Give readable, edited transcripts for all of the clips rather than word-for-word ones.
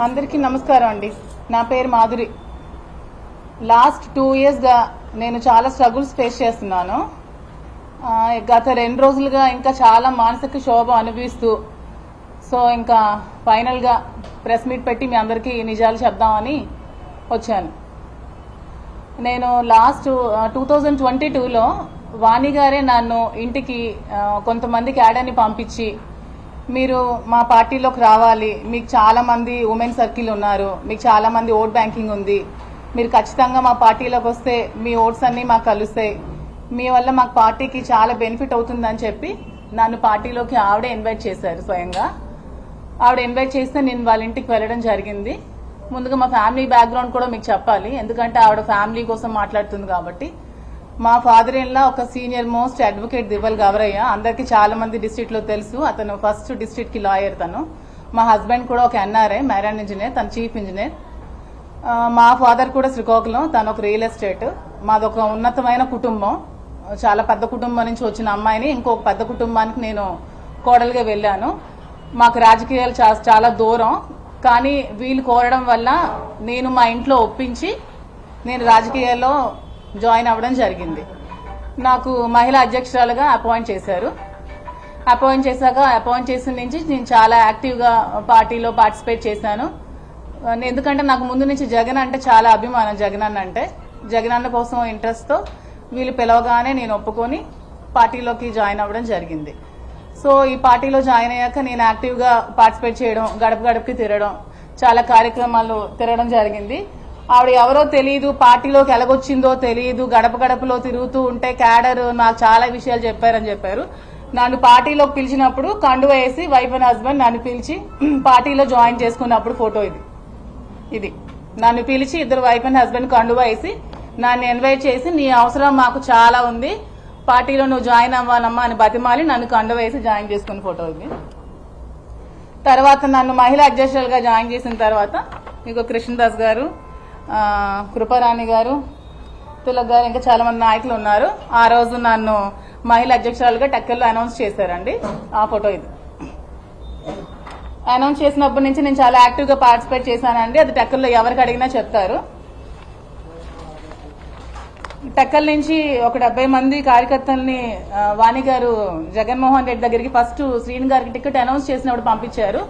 అందరికీ నమస్కారం అండి. నా పేరు మాధురి. లాస్ట్ 2 ఇయర్స్గా నేను చాలా స్ట్రగుల్స్ ఫేస్ చేస్తున్నాను. గత 2 రోజులుగా ఇంకా చాలా మానసిక శోభ అనుభవిస్తూ ఇంకా ఫైనల్గా ప్రెస్ మీట్ పెట్టి మీ అందరికీ నిజాలు చెప్దామని వచ్చాను. నేను లాస్ట్ 2022లో వాణి గారే నన్ను ఇంటికి కొంతమందికి యాడని పంపించి, మీరు మా పార్టీలోకి రావాలి, మీకు చాలా మంది ఉమెన్ సర్కిల్ ఉన్నారు, మీకు చాలా మంది ఓట్ బ్యాంకింగ్ ఉంది, మీరు ఖచ్చితంగా మా పార్టీలోకి వస్తే మీ ఓట్స్ అన్నీ మాకు కలుస్తాయి, మీ వల్ల మాకు పార్టీకి చాలా బెనిఫిట్ అవుతుందని చెప్పి నన్ను పార్టీలోకి ఆవిడే ఇన్వైట్ చేశారు. స్వయంగా ఆవిడ ఇన్వైట్ చేస్తే నేను వాళ్ళ ఇంటికి వెళ్ళడం జరిగింది. ముందుగా మా ఫ్యామిలీ బ్యాక్గ్రౌండ్ కూడా మీకు చెప్పాలి, ఎందుకంటే ఆవిడ ఫ్యామిలీ కోసం మాట్లాడుతుంది కాబట్టి. మా ఫాదర్ ఇన్ లా ఒక సీనియర్ మోస్ట్ అడ్వకేట్ దివ్వల్ గవరయ్య, అందరికీ చాలా మంది డిస్ట్రిక్ట్ లో తెలుసు. అతను ఫస్ట్ డిస్ట్రిక్ట్ కి లాయర్. తను మా హస్బెండ్ కూడా ఒక ఎన్ఆర్ఐ మ్యారైన్ ఇంజనీర్, తను చీఫ్ ఇంజనీర్. మా ఫాదర్ కూడా శ్రీకాకుళం, తను ఒక రియల్ ఎస్టేట్. మాదొక ఉన్నతమైన కుటుంబం, చాలా పెద్ద కుటుంబం నుంచి వచ్చిన అమ్మాయిని ఇంకొక పెద్ద కుటుంబానికి నేను కోడలుగా వెళ్ళాను. మాకు రాజకీయాలు చాలా దూరం, కానీ వీళ్ళు కోరడం వల్ల నేను మా ఇంట్లో ఒప్పించి నేను రాజకీయాల్లో జాయిన్ అవ్వడం జరిగింది. నాకు మహిళా అధ్యక్షురాలుగా అపాయింట్ చేశారు. అపాయింట్ చేసిన నుంచి నేను చాలా యాక్టివ్గా పార్టీలో పార్టిసిపేట్ చేశాను. ఎందుకంటే నాకు ముందు నుంచి జగన్ అంటే చాలా అభిమానం. జగన్ అన్న కోసం ఇంట్రెస్ట్తో వీళ్ళు పిలవగానే నేను ఒప్పుకొని పార్టీలోకి జాయిన్ అవ్వడం జరిగింది. ఈ పార్టీలో జాయిన్ అయ్యాక నేను యాక్టివ్గా పార్టిసిపేట్ చేయడం, గడప గడపకి తిరగడం, చాలా కార్యక్రమాలు తిరగడం జరిగింది. ఆవిడ ఎవరో తెలియదు, పార్టీలోకి ఎలాగొచ్చిందో తెలియదు, గడప గడపలో తిరుగుతూ ఉంటే క్యాడర్ నాకు చాలా విషయాలు చెప్పారని చెప్పారు. నన్ను పార్టీలోకి పిలిచినప్పుడు కండువ వేసి వైఫ్ అండ్ హస్బెండ్ నన్ను పిలిచి పార్టీలో జాయిన్ చేసుకున్నప్పుడు ఫోటో ఇది నన్ను పిలిచి ఇద్దరు వైఫ్ అండ్ హస్బెండ్ కండువ వేసి నన్ను ఇన్వైట్ చేసి, నీ అవసరం మాకు చాలా ఉంది, పార్టీలో నువ్వు జాయిన్ అవ్వాలమ్మా అని బతిమాలి నన్ను కండువ వేసి జాయిన్ చేసుకున్న ఫోటో ఇది. తర్వాత నన్ను మహిళా అధ్యక్షులుగా జాయిన్ చేసిన తర్వాత ఇంకో కృష్ణదాస్ గారు, కృపారాణి గారు, తిలక్ గారు, ఇంకా చాలా మంది నాయకులు ఉన్నారు. ఆ రోజు నన్ను మహిళా అధ్యక్షురాలుగా టెక్కల్లో అనౌన్స్ చేశారండి. ఆ ఫోటో ఇది. అనౌన్స్ చేసినప్పటి నుంచి నేను చాలా యాక్టివ్గా పార్టిసిపేట్ చేశానండి. అది టెక్కల్లో ఎవరికి అడిగినా చెప్తారు. టెక్కల్ నుంచి ఒక 70 మంది కార్యకర్తల్ని వాణి గారు జగన్మోహన్ రెడ్డి దగ్గరికి ఫస్ట్ శ్రీని గారికి టికెట్ అనౌన్స్ చేసినప్పుడు పంపించారు.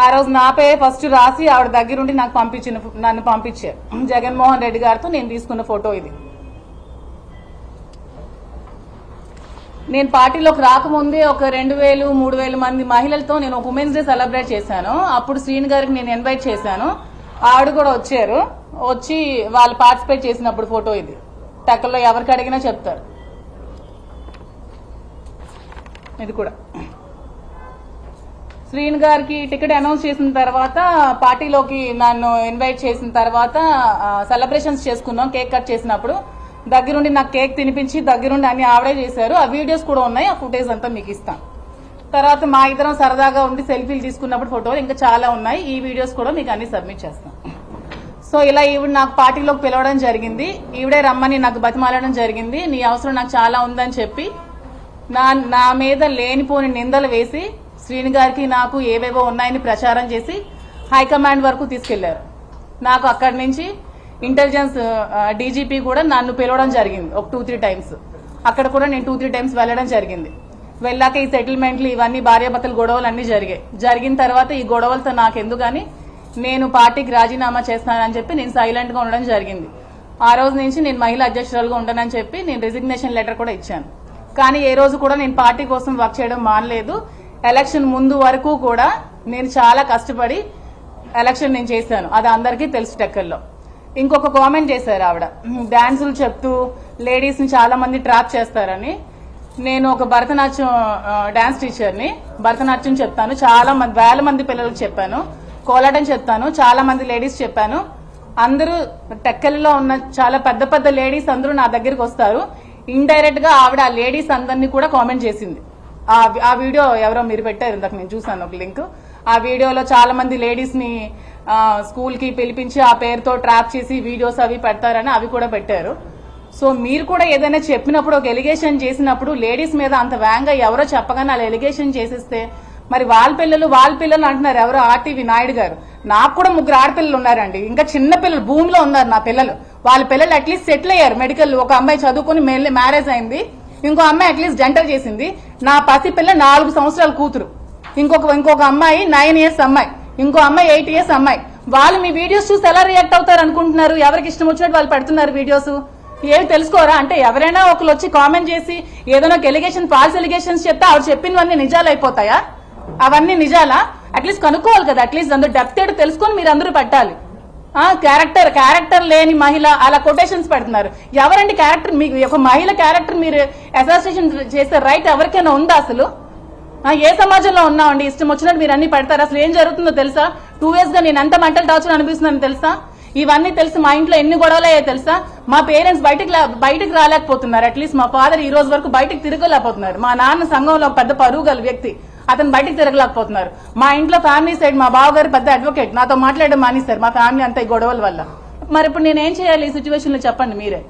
ఆ రోజు నా పేరు ఫస్ట్ రాసి ఆవిడ దగ్గరుండి నన్ను పంపించారు. జగన్మోహన్ రెడ్డి గారితో నేను తీసుకున్న ఫోటో ఇది. నేను పార్టీలోకి రాకముందే ఒక 2000-3000 మంది మహిళలతో నేను ఒక ఉమెన్స్ డే సెలబ్రేట్ చేశాను. అప్పుడు శ్రీని గారికి నేను ఇన్వైట్ చేశాను. ఆవిడ కూడా వచ్చి వాళ్ళు పార్టిసిపేట్ చేసినప్పుడు ఫోటో ఇది. టెక్కల్లో ఎవరికి అడిగినా చెప్తారు. ఇది కూడా శ్రీని గారికి టికెట్ అనౌన్స్ చేసిన తర్వాత పార్టీలోకి నన్ను ఇన్వైట్ చేసిన తర్వాత సెలబ్రేషన్స్ చేసుకున్నాం. కేక్ కట్ చేసినప్పుడు దగ్గరుండి నాకు కేక్ తినిపించి దగ్గరుండి అన్ని ఆవిడే చేశారు. ఆ వీడియోస్ కూడా ఉన్నాయి, ఆ ఫుటేజ్ అంతా మీకు ఇస్తాను. తర్వాత మా ఇద్దరం సరదాగా ఉండి సెల్ఫీలు తీసుకున్నప్పుడు ఫోటోలు ఇంకా చాలా ఉన్నాయి. ఈ వీడియోస్ కూడా మీకు అన్ని సబ్మిట్ చేస్తాను. ఇలా ఈవిడ నాకు పార్టీలోకి పిలవడం జరిగింది. ఈవిడే రమ్మని నాకు బతిమాలడం జరిగింది. నీ అవసరం నాకు చాలా ఉందని చెప్పి నా మీద లేనిపోని నిందలు వేసి శ్రీని గారికి నాకు ఏవేవో ఉన్నాయని ప్రచారం చేసి హైకమాండ్ వరకు తీసుకెళ్లారు. నాకు అక్కడి నుంచి ఇంటెలిజెన్స్ డీజీపీ కూడా నన్ను పిలవడం జరిగింది ఒక 2-3 టైమ్స్. అక్కడ కూడా నేను 2-3 టైమ్స్ వెళ్ళడం జరిగింది. వెళ్ళాక ఈ సెటిల్మెంట్లు ఇవన్నీ భార్యాభర్తల గొడవలు అన్ని జరిగిన తర్వాత ఈ గొడవలతో నాకెందుకని నేను పార్టీకి రాజీనామా చేస్తానని చెప్పి నేను సైలెంట్ గా ఉండడం జరిగింది. ఆ రోజు నుంచి నేను మహిళా అధ్యక్షురాలుగా ఉండనని చెప్పి నేను రిజిగ్నేషన్ లెటర్ కూడా ఇచ్చాను. కానీ ఏ రోజు కూడా నేను పార్టీ కోసం వర్క్ చేయడం మానలేదు. ఎలక్షన్ ముందు వరకు కూడా నేను చాలా కష్టపడి ఎలక్షన్ నేను చేశాను. అది అందరికీ తెలుసు. టెక్కల్లో ఇంకొక కామెంట్ చేశారు ఆవిడ, డాన్సులు చెప్తూ లేడీస్ ని చాలా మంది ట్రాప్ చేస్తారని. నేను ఒక భరతనాట్యం డాన్స్ టీచర్ని. భరతనాట్యం చెప్తాను, చాలా మంది వేల మంది పిల్లలకు చెప్పాను. కోలాటం చెప్తాను, చాలా మంది లేడీస్ చెప్పాను. అందరూ టెక్కల్లో ఉన్న చాలా పెద్ద పెద్ద లేడీస్ అందరూ నా దగ్గరికి వస్తారు. ఇండైరెక్ట్ గా ఆవిడ ఆ లేడీస్ అందరినీ కూడా కామెంట్ చేసింది. ఆ వీడియో ఎవరో మీరు పెట్టారు, ఇందాక నేను చూసాను ఒక లింక్. ఆ వీడియోలో చాలా మంది లేడీస్ ని స్కూల్ కి పిలిపించి ఆ పేరుతో ట్రాప్ చేసి వీడియోస్ అవి పెడతారని అవి కూడా పెట్టారు. మీరు కూడా ఏదైనా చెప్పినప్పుడు ఒక ఎలిగేషన్ చేసినప్పుడు లేడీస్ మీద అంత వేగంగా ఎవరో చెప్పగానే అలా ఎలిగేషన్ చేసేస్తే మరి వాళ్ళ పిల్లలు అంటున్నారు ఎవరు ఆర్టీవీ నాయుడు గారు. నాకు కూడా 3 ఆడపిల్లలు ఉన్నారండి, ఇంకా చిన్న పిల్లలు భూమిలో ఉన్నారు నా పిల్లలు. వాళ్ళ పిల్లలు అట్లీస్ట్ సెటిల్ అయ్యారు మెడికల్. ఒక అమ్మాయి చదువుకుని మ్యారేజ్ అయింది, ఇంకో అమ్మాయి అట్లీస్ట్ డెంటల్ చేసింది. నా పసి పిల్ల 4 సంవత్సరాల కూతురు, ఇంకొక అమ్మాయి 9 years అమ్మాయి, ఇంకో అమ్మాయి 8 years అమ్మాయి. వాళ్ళు మీ వీడియోస్ చూసి ఎలా రియాక్ట్ అవుతారు అనుకుంటున్నారు? ఎవరికి ఇష్టం వచ్చినట్టు వాళ్ళు పెడుతున్నారు వీడియోస్. ఏమి తెలుసుకోరా అంటే ఎవరైనా ఒకరు వచ్చి కామెంట్ చేసి ఏదైనా ఎలిగేషన్ ఫాల్స్ ఎలిగేషన్స్ చెప్తే ఆవిడ చెప్పినవన్నీ నిజాలు అయిపోతాయా? అవన్నీ నిజాలా? అట్లీస్ట్ కనుక్కోవాలి కదా, అట్లీస్ట్ అందులో డెప్త్ ఏంటో తెలుసుకొని మీరు అందరూ పెట్టాలి. క్యారెక్టర్ లేని మహిళ అలా కొటేషన్స్ పెడుతున్నారు. ఎవరండి క్యారెక్టర్? మీకు ఒక మహిళ క్యారెక్టర్ మీరు అసోసియేషన్ చేసే రైట్ ఎవరికైనా ఉందా అసలు? ఏ సమాజంలో ఉన్నామండి? ఇష్టం వచ్చినట్టు మీరు అన్ని పెడతారు. అసలు ఏం జరుగుతుందో తెలుసా? 2 years గా నేను ఎంత మెంటల్ టార్చర్ అనిపిస్తున్నాను తెలుసా? ఇవన్నీ తెలుసు. మా ఇంట్లో ఎన్ని గొడవలు అయ్యాయి తెలుసా? మా పేరెంట్స్ బయటకు రాలేకపోతున్నారు. అట్లీస్ట్ మా ఫాదర్ ఈ రోజు వరకు బయటకు తిరగలేకపోతున్నారు. మా నాన్న సంఘంలో పెద్ద పరువు గల వ్యక్తి, అతను బయటకు తిరగలేకపోతున్నారు. మా ఇంట్లో ఫ్యామిలీ సైడ్ మా బావగారు పెద్ద అడ్వకేట్, నాతో మాట్లాడడం మానేస్తారు మా ఫ్యామిలీ అంతా ఈ గొడవల వల్ల. మరి ఇప్పుడు నేనేం చేయాలి ఈ సిచ్యువేషన్ లో చెప్పండి మీరే.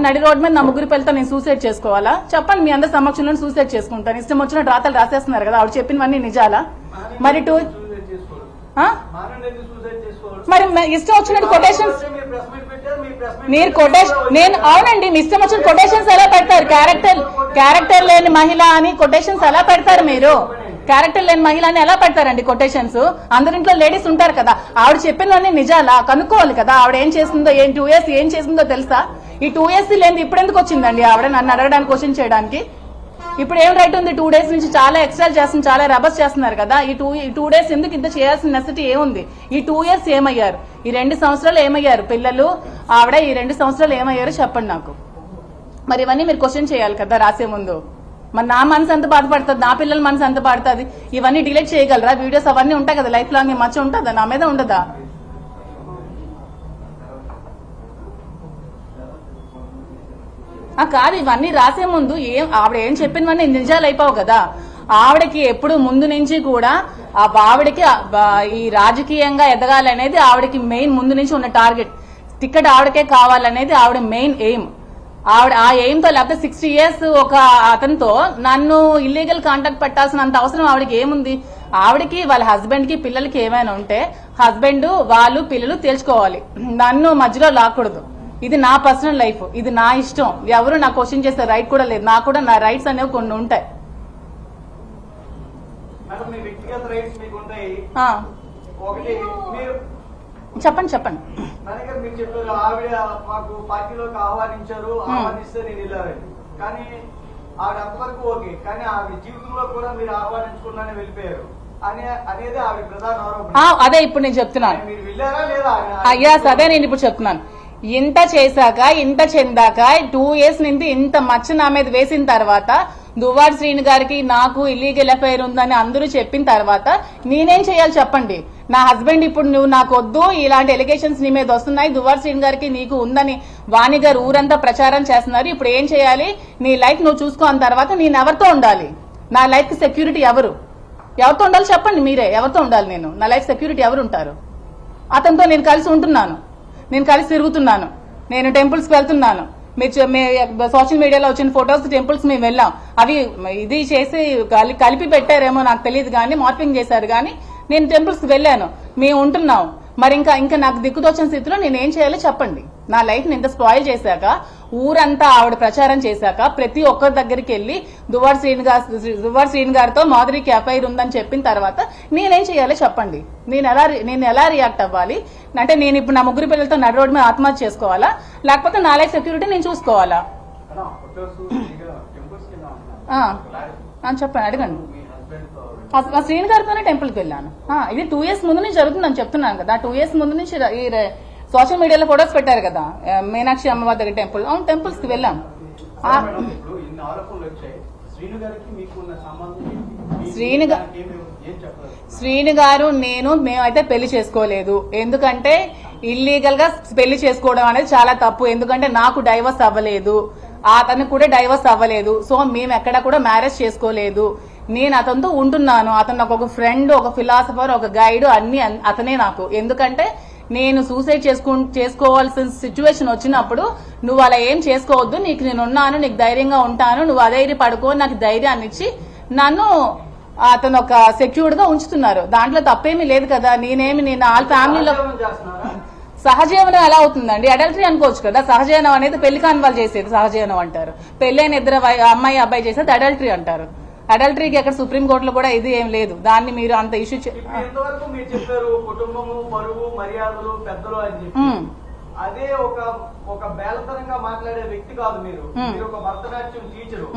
నడి రోడ్ మీద నా 3 పిల్లలతో నేను సూసైడ్ చేసుకోవాలా? చెప్పండి, మీ అందరి సమక్షంలో సూసైడ్ చేసుకుంటాను. ఇష్టం వచ్చినట్టు రాతలు రాసేస్తున్నారు కదా, ఆవిడ చెప్పినవన్నీ నిజాలా? మరి ఇష్టం వచ్చినట్టు కొటేషన్స్ మీరు నేను అవునండి, మీ ఇష్టం వచ్చిన కొటేషన్స్ ఎలా పెడతారు? క్యారెక్టర్ లేని మహిళ అని కొటేషన్స్ ఎలా పెడతారు మీరు? క్యారెక్టర్ లేని మహిళ అని ఎలా పెడతారండి కొటేషన్స్? అందరింట్లో లేడీస్ ఉంటారు కదా, ఆవిడ చెప్పినవన్నీ నిజాలా? కనుక్కోవాలి కదా ఆవిడ ఏం చేస్తుందో. 2 years ఏం చేసిందో తెలుసా? ఈ 2 years లేని ఇప్పుడు ఎందుకు వచ్చిందండి ఆవిడ నన్ను అడగడానికి, క్వశ్చన్ చేయడానికి? ఇప్పుడు ఏం రైట్ ఉంది? 2 days నుంచి చాలా ఎక్స్ట్రా చేస్తున్నారు, చాలా రబస్ చేస్తున్నారు కదా. ఈ 2 days ఎందుకు ఇంత చేయాల్సిన నెసిటీ ఏముంది? ఈ 2 years ఏమయ్యారు? ఈ 2 సంవత్సరాలు ఏమయ్యారు పిల్లలు, ఆవిడ ఈ 2 సంవత్సరాలు ఏమయ్యారు చెప్పండి నాకు. మరి ఇవన్నీ మీరు క్వశ్చన్ చేయాలి కదా రాసే ముందు. మరి నా మనసు ఎంత బాధపడుతుంది, నా పిల్లల మనసు ఎంత పడుతుంది? ఇవన్నీ డిలీట్ చేయగలరా? వీడియోస్ అవన్నీ ఉంటాయి కదా, లైఫ్ లాంగ్ మచ్చ ఉంటుందా నా మీద? ఉండదా? కాదు, ఇవన్నీ రాసే ముందు ఆవిడ ఏం చెప్పినవన్నీ నిజాలు అయిపోవు కదా. ఆవిడకి ఎప్పుడు ముందు నుంచి కూడా ఆవిడకి ఈ రాజకీయంగా ఎదగాలనేది ఆవిడకి మెయిన్ ముందు నుంచి ఉన్న టార్గెట్. టికెట్ ఆవిడకే కావాలనేది ఆవిడ మెయిన్ ఎయిమ్. ఆవిడ ఆ ఎయిమ్ తో, లేకపోతే 60 years ఒక అతనితో నన్ను ఇల్లీగల్ కాంటాక్ట్ పెట్టాల్సినంత అవసరం ఆవిడకి ఏముంది? ఆవిడకి వాళ్ళ హస్బెండ్ కి పిల్లలకి ఏమైనా ఉంటే హస్బెండ్ వాళ్ళు పిల్లలు తేల్చుకోవాలి, నన్ను మధ్యలో లాక్కూడదు. ఇది నా పర్సనల్ లైఫ్, ఇది నా ఇష్టం. ఎవరు నా క్వశ్చన్ చేసే రైట్ కూడా లేదు. నాకు కూడా నా రైట్స్ అనేవి కొన్ని ఉంటాయి. చెప్పండి చెప్పండి. మీరు చెప్పారు ఆవిడ మాకు పార్టీలోకి ఆహ్వానించారు, ఆహ్వానిస్తే నేను వెళ్ళారండి. కానీ ఆవిడ అంతవరకు ఓకే, కానీ ఆవిడ జీవితంలో కూడా మీరు ఆహ్వానించుకున్నానే వెళ్ళిపోయారు అనేది ఆవిడ ప్రధాన ఆరోపణ. అదే ఇప్పుడు నేను చెప్తున్నాను. మీరు వెళ్ళారా లేదా? అదే నేను ఇప్పుడు చెప్తున్నాను. ఇంత చేశాక, ఇంత చెందాక, 2 years నుంచి ఇంత మచ్చ నా మీద వేసిన తర్వాత, దువ్వాడ శ్రీను గారికి నాకు ఇల్లీగల్ అఫైర్ ఉందని అందరూ చెప్పిన తర్వాత నేనేం చేయాలి చెప్పండి? నా హస్బెండ్ ఇప్పుడు నువ్వు నాకు వద్దు, ఇలాంటి ఎలిగేషన్స్ నీ మీద వస్తున్నాయి, దువ్వాడ శ్రీను గారికి నీకు ఉందని వాణి గారు ఊరంతా ప్రచారం చేస్తున్నారు, ఇప్పుడు ఏం చేయాలి? నీ లైఫ్ నువ్వు చూసుకోని తర్వాత నేను ఎవరితో ఉండాలి? నా లైఫ్ కి సెక్యూరిటీ ఎవరితో ఉండాలి చెప్పండి మీరే. ఎవరితో ఉండాలి నేను? నా లైఫ్ సెక్యూరిటీ ఎవరు ఉంటారు? అతనితో నేను కలిసి ఉంటున్నాను, నేను కలిసి తిరుగుతున్నాను, నేను టెంపుల్స్ కి వెళ్తున్నాను. మీరు సోషల్ మీడియాలో వచ్చిన ఫొటోస్ టెంపుల్స్ మేము వెళ్ళాం. అవి ఇది చేసి కలిపి పెట్టారేమో నాకు తెలియదు కానీ, మార్పింగ్ చేశారు కానీ నేను టెంపుల్స్ కి వెళ్ళాను, మేము ఉంటున్నాం. మరి ఇంకా నాకు దిక్కుతోచిన స్థితిలో నేనేం చేయాలో చెప్పండి. నా లైఫ్ ని ఇంత స్పాయిల్ చేశాక, ఊరంతా ఆవిడ ప్రచారం చేశాక, ప్రతి ఒక్కరి దగ్గరికి వెళ్లి దువ్వాడ శ్రీను గారితో మాధురికి అఫైర్ ఉందని చెప్పిన తర్వాత నేనేం చేయాలో చెప్పండి. నేను ఎలా రియాక్ట్ అవ్వాలి? అంటే నేను ఇప్పుడు నా 3 పిల్లలతో నడి రోడ్డు మీద ఆత్మహత్య చేసుకోవాలా, లేకపోతే నా లైఫ్ సెక్యూరిటీ నేను చూసుకోవాలా? చెప్పండి, అడగండి. శ్రీను గారితోనే టెంపుల్ కి వెళ్ళాను. ఇది 2 years ముందు నుంచి జరుగుతుందని చెప్తున్నాను కదా. 2 years ముందు నుంచి ఈ సోషల్ మీడియాలో ఫొటోస్ పెట్టారు కదా, మీనాక్షి అమ్మవారి దగ్గర టెంపుల్. అవును, టెంపుల్స్ కి వెళ్ళాం. శ్రీను గారు మేమైతే పెళ్లి చేసుకోలేదు. ఎందుకంటే ఇల్లీగల్ గా పెళ్లి చేసుకోవడం అనేది చాలా తప్పు. ఎందుకంటే నాకు డైవర్స్ అవ్వలేదు, అతనికి కూడా డైవర్స్ అవ్వలేదు. సో మేము ఎక్కడ కూడా మ్యారేజ్ చేసుకోలేదు. నేను అతనితో ఉంటున్నాను. అతను నాకు ఒక ఫ్రెండ్, ఒక ఫిలాసఫర్, ఒక గైడ్, అన్ని అతనే నాకు. ఎందుకంటే నేను సూసైడ్ చేసుకోవాల్సిన సిచ్యువేషన్ వచ్చినప్పుడు నువ్వు అలా ఏం చేసుకోవద్దు, నీకు నేను ఉన్నాను, నీకు ధైర్యంగా ఉంటాను, నువ్వు అధైర్య పడుకో, నాకు ధైర్యాన్ని ఇచ్చి నన్ను అతను ఒక సెక్యూర్డ్ గా ఉంచుతున్నారు. దాంట్లో తప్పేమీ లేదు కదా. నేను వాళ్ళ ఫ్యామిలీలో చేస్తున్నారా? సహజీవనం ఎలా అవుతుందండి? అడల్టరీ అనుకోవచ్చు కదా. సహజీవనం అనేది పెళ్లి కాని వాళ్ళు చేసేది సహజీవనం అంటారు. పెళ్ళైన ఇద్దరు అమ్మాయి అబ్బాయి చేసేది అడల్టరీ అంటారు. అడల్టరీకి ఎక్కడ సుప్రీంకోర్టులో కూడా ఇది ఏం లేదు. దాన్ని మీరు అంత ఇష్యూ ఇప్పుడు ఎంతవరకు మీరు చెప్పారు కుటుంబము, పరువు, మర్యాదలు, పెద్దలు అని చెప్పి. అదే ఒక బేలతనంగా మాట్లాడే వ్యక్తి కాదు మీరు. మీరు ఒక భరతనాట్యం టీచరు.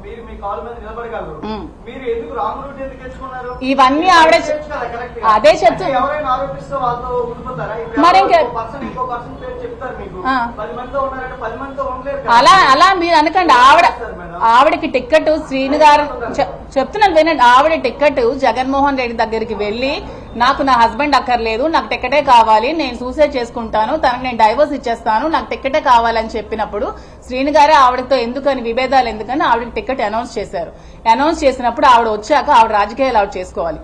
మీరు మీ కాలు మీద నిలబడగలరు. మీరు ఎందుకు రాంగ్ రూట్ ఎందుకు తెచ్చుకున్నారు? ఇవన్నీ ఆవిడ అదే చెప్తూ ఎవరైనా ఆరోపిస్తే వాళ్ళతో ఉండిపోతారా? మరి ఇంకో పర్సన్ పేరు చెప్తారు మీకు. 10 మందితో ఉన్నారంటే 10 మందితో ఉండలేరు. అలా మీరు అనకండి. ఆవిడకి టిక్కెట్ శ్రీను గారు చెప్తున్నాను వినండి. ఆవిడ టిక్కెట్ జగన్మోహన్ రెడ్డి దగ్గరికి వెళ్లి నాకు నా హస్బెండ్ అక్కర్లేదు, నాకు టికెటే కావాలి, నేను సూసైడ్ చేసుకుంటాను, తనకు నేను డైవర్స్ ఇచ్చేస్తాను, నాకు టికెటే కావాలని చెప్పినప్పుడు శ్రీను గారే ఆవిడతో ఎందుకని విభేదాలు ఎందుకని ఆవిడకి టికెట్ అనౌన్స్ చేశారు. అనౌన్స్ చేసినప్పుడు ఆవిడ వచ్చాక ఆవిడ రాజకీయాలు ఆవిడ చేసుకోవాలి.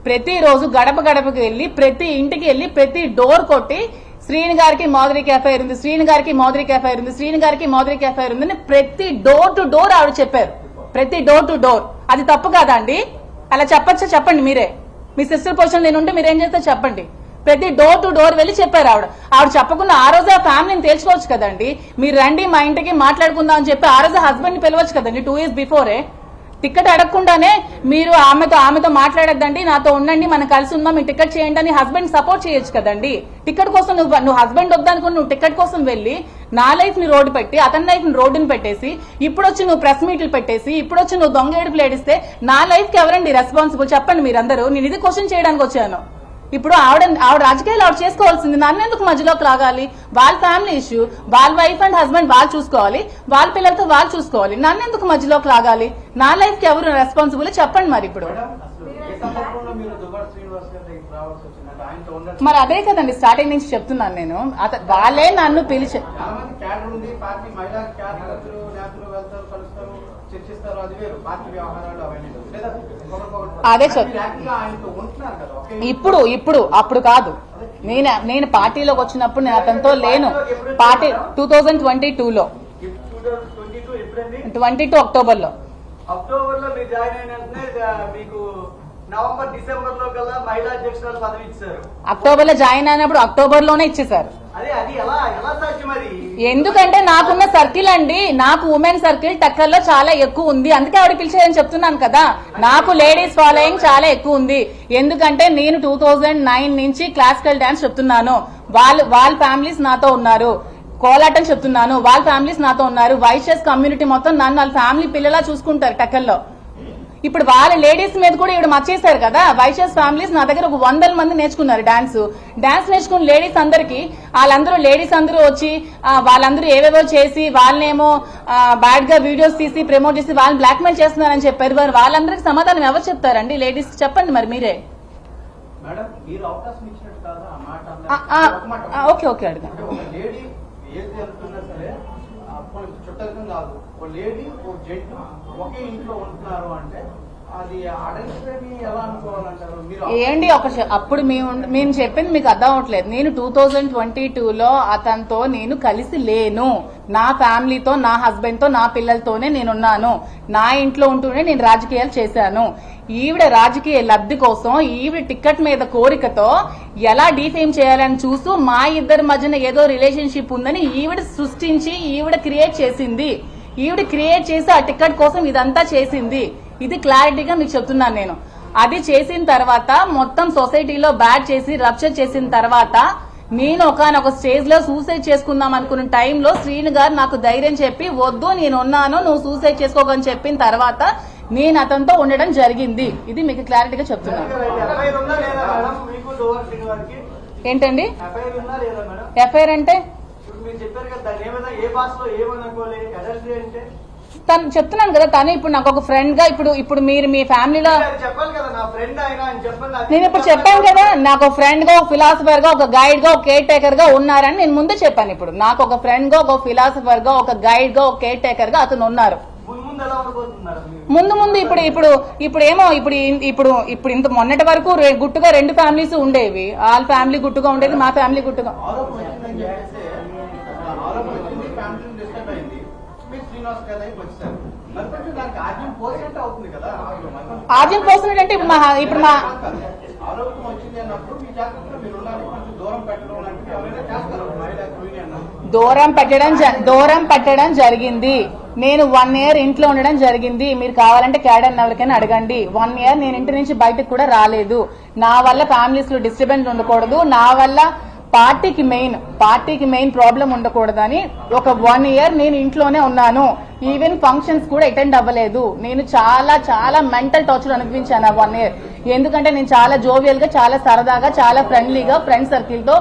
ప్రతిరోజు గడప గడపకి వెళ్లి ప్రతి ఇంటికి వెళ్లి ప్రతి డోర్ కొట్టి శ్రీను గారికి మాధురికి ఎఫ్ఐఆర్ ఉంది, శ్రీను గారికి మాధురికి ఎఫ్ఐఆర్ ఉంది, శ్రీను గారికి మాధురికి ఎఫ్ఐఆర్ ఉందని ప్రతి డోర్ టు డోర్ ఆవిడ చెప్పారు. ప్రతి డోర్ టు డోర్. అది తప్పు కాదా అండి? అలా చెప్పచ్చా? చెప్పండి మీరే. మీ సిస్టర్ పొజిషన్ నేను ఉంటే మీరేం చేస్తే చెప్పండి. ప్రతి డోర్ టు డోర్ వెళ్ళి చెప్పారు ఆవిడ చెప్పకుండా ఆ రోజు ఆ ఫ్యామిలీని తేల్చుకోవచ్చు కదండి. మీరు రండి మా ఇంటికి మాట్లాడుకుందాం అని చెప్పి ఆ రోజు హస్బెండ్ ని పిలవచ్చు కదండి. 2 years బిఫోరే టికెట్ అడగకుండానే మీరు ఆమెతో మాట్లాడద్దండి, నాతో ఉండండి, మనం కలిసి ఉందాం, మీ టికెట్ చేయండి అని హస్బెండ్ సపోర్ట్ చేయొచ్చు కదండి. టికెట్ కోసం నువ్వు హస్బెండ్ వద్దనుకుని నువ్వు టికెట్ కోసం వెళ్ళి నా లైఫ్ ని రోడ్డు పెట్టి అతని లైఫ్ ని రోడ్డుని పెట్టేసి ఇప్పుడు వచ్చి నువ్వు ప్రెస్ మీట్లు పెట్టేసి ఇప్పుడు వచ్చి నువ్వు దొంగ ఏడుపులు ఏడిస్తే నా లైఫ్ కి ఎవరండి రెస్పాన్సిబుల్? చెప్పండి మీరందరూ. నేను ఇది క్వశ్చన్ చేయడానికి వచ్చాను. ఇప్పుడు ఆవిడ రాజకీయాలు ఆవిడ చేసుకోవాల్సింది. నన్ను ఎందుకు మధ్యలోకి లాగాలి? వాళ్ళ ఫ్యామిలీ ఇష్యూ, వాళ్ళ వైఫ్ అండ్ హస్బెండ్ వాళ్ళు చూసుకోవాలి, వాళ్ళ పిల్లలతో వాళ్ళు చూసుకోవాలి. నన్ను ఎందుకు మధ్యలోకి లాగాలి? నా లైఫ్ కి ఎవరు రెస్పాన్సిబుల్ చెప్పండి. మరి ఇప్పుడు మరి అదే కదండి స్టార్టింగ్ నుంచి చెప్తున్నాను నేను. వాళ్ళే నన్ను పిలిచి అదే ఇప్పుడు అప్పుడు కాదు. నేను పార్టీలోకి వచ్చినప్పుడు నేను అతనితో లేను. పార్టీ 2022లో 22 అక్టోబర్లో మీరు జాయిన్ అయిన మీకు నవంబర్ డిసెంబర్ లో కల్లా మహిళా అధ్యక్షురాలు పదవి ఇచ్చారు. అక్టోబర్ లో జాయిన్ అయినప్పుడు అక్టోబర్ లోనే ఇచ్చేసారు. అది ఎలా సాధ్యం? అది ఎందుకంటే నాకున్న సర్కిల్ అండి, నాకు ఉమెన్ సర్కిల్ టక్కర్లో చాలా ఎక్కువ ఉంది. అందుకే ఆవిడ పిలిచేదని చెప్తున్నాను కదా. నాకు లేడీస్ ఫాలోయింగ్ చాలా ఎక్కువ ఉంది. ఎందుకంటే నేను 2009 నుంచి క్లాసికల్ డాన్స్ చెప్తున్నాను. వాళ్ళ ఫ్యామిలీస్ నాతో ఉన్నారు. కోలాటం చెప్తున్నాను, వాళ్ళ ఫ్యామిలీస్ నాతో ఉన్నారు. వైశ్యస్ కమ్యూనిటీ మొత్తం నన్ను వాళ్ళ ఫ్యామిలీ పిల్లలా చూసుకుంటారు టక్కర్లో. ఇప్పుడు వాళ్ళ లేడీస్ మీద కూడా ఇక్కడ మర్చేశారు కదా. వైశ్యస్ ఫ్యామిలీస్ నా దగ్గర ఒక 100 మంది నేర్చుకున్నారు డాన్స్ నేర్చుకున్న లేడీస్ అందరికి. లేడీస్ అందరూ వచ్చి వాళ్ళందరూ ఏవేవో చేసి వాళ్ళనేమో బ్యాడ్ గా వీడియోస్ తీసి ప్రమోట్ చేసి వాళ్ళని బ్లాక్ మెయిల్ చేస్తున్నారని చెప్పారు. మరి వాళ్ళందరికి సమాధానం ఎవరు చెప్తారండి? లేడీస్ చెప్పండి మరి మీరే. ఓకే అడగండి. చుట్టం కాదు, ఒక లేడీ ఒక జెంట్ ఒకే ఇంట్లో ఉంటున్నారు అంటే అది అడల్టరీ ఎలా అనుకోవాలంటారు మీరు? ఏంటి అప్పుడు మేము చెప్పింది మీకు అర్థం అవట్లేదు. నేను 2022లో అతనితో నేను కలిసి లేను. నా ఫ్యామిలీతో, నా హస్బెండ్ తో, నా పిల్లలతోనే నేనున్నాను. నా ఇంట్లో ఉంటూనే నేను రాజకీయాలు చేశాను. ఈవిడ రాజకీయ లబ్ధి కోసం ఈవిడ టికెట్ మీద కోరికతో ఎలా డిఫేమ్ చేయాలని చూస్తూ మా ఇద్దరి మధ్యన ఏదో రిలేషన్షిప్ ఉందని ఈవిడ సృష్టించి ఈవిడ క్రియేట్ చేసింది. ఈవిడ క్రియేట్ చేసి ఆ టికెట్ కోసం ఇదంతా చేసింది. ఇది క్లారిటీగా మీకు చెప్తున్నాను నేను. అది చేసిన తర్వాత మొత్తం సొసైటీలో బ్యాడ్ చేసి రప్చర్ చేసిన తర్వాత నేను ఒకనొక స్టేజ్ లో సూసైడ్ చేసుకుందాం అనుకున్న టైంలో శ్రీను గారు నాకు ధైర్యం చెప్పి వద్దు నేను ఉన్నాను, నువ్వు సూసైడ్ చేసుకోకని చెప్పిన తర్వాత నేను అతనితో ఉండడం జరిగింది. ఇది మీకు క్లారిటీగా చెప్తున్నాను. ఏంటండి ఎఫ్ఐఆర్ అంటే? తను చెప్తున్నాను కదా, తను ఇప్పుడు నాకు ఒక ఫ్రెండ్ గా ఇప్పుడు మీరు మీ ఫ్యామిలీలో నేను ఇప్పుడు చెప్పాను కదా, నాకు ఒక ఫ్రెండ్ గా, ఒక ఫిలాసఫర్ గా, ఒక గైడ్ గా, ఒక కేర్ టేకర్ గా ఉన్నారని నేను ముందే చెప్పాను. ఇప్పుడు నాకు ఒక ఫ్రెండ్ గా, ఒక ఫిలాసఫర్ గా, ఒక గైడ్ గా, ఒక కేర్ టేకర్ గా అతను ఉన్నారు. ముందు ఇప్పుడు ఏమో ఇప్పుడు ఇంత మొన్నటి వరకు గుట్టుగా 2 ఫ్యామిలీస్ ఉండేవి. వాళ్ళ ఫ్యామిలీ గుట్టుగా ఉండేది, మా ఫ్యామిలీ గుట్టుగా. దానికి ఆర్గ్యం పోసినట్టు అవుతుంది కదా. ఆర్గ్యం పోసినట్టు అంటే ఇప్పుడు మా ఆరోగ్యం వచ్చింది అన్నప్పుడు మీ జాగ్రత్తలో మీరు ఉండాలి. కొంచెం దూరం పెట్టడం లాంటివి ఎవరైనా చేస్తారు మహిళా యూనియన్. దూరం పెట్టడం జరిగింది. నేను 1 year ఇంట్లో ఉండడం జరిగింది. మీరు కావాలంటే క్యాడర్ ఎవరికైనా అడగండి. 1 year నేను ఇంటి నుంచి బయటకు కూడా రాలేదు. నా వల్ల ఫ్యామిలీస్ లో డిస్టర్బెన్స్ ఉండకూడదు, నా వల్ల పార్టీకి మెయిన్ ప్రాబ్లం ఉండకూడదని ఒక 1 year నేను ఇంట్లోనే ఉన్నాను. ఈవెన్ ఫంక్షన్స్ కూడా అటెండ్ అవ్వలేదు. నేను చాలా చాలా మెంటల్ టార్చర్ అనిపించాను ఆ 1 year. ఎందుకంటే నేను చాలా జోవియల్ గా, చాలా సరదాగా, చాలా ఫ్రెండ్లీగా ఫ్రెండ్ సర్కిల్ తో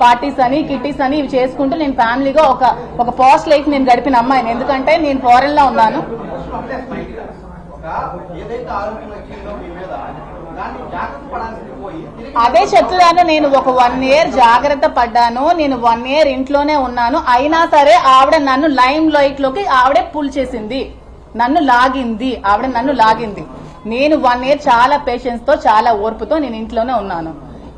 పార్టీస్ అని కిట్టీస్ అని ఇవి చేసుకుంటూ నేను ఫ్యామిలీగా ఒక పాస్ట్ లైఫ్ నేను గడిపిన అమ్మాయిని. ఎందుకంటే నేను ఫారెన్ లో ఉన్నాను. అదే చెప్తున్నాను, నేను ఒక 1 year జాగ్రత్త పడ్డాను. నేను 1 year ఇంట్లోనే ఉన్నాను. అయినా సరే ఆవిడ నన్ను లైమ్ లైట్ లోకి ఆవిడే పుల్ చేసింది, నన్ను లాగింది. నేను 1 year చాలా పేషెన్స్ తో, చాలా ఓర్పుతో నేను ఇంట్లోనే ఉన్నాను.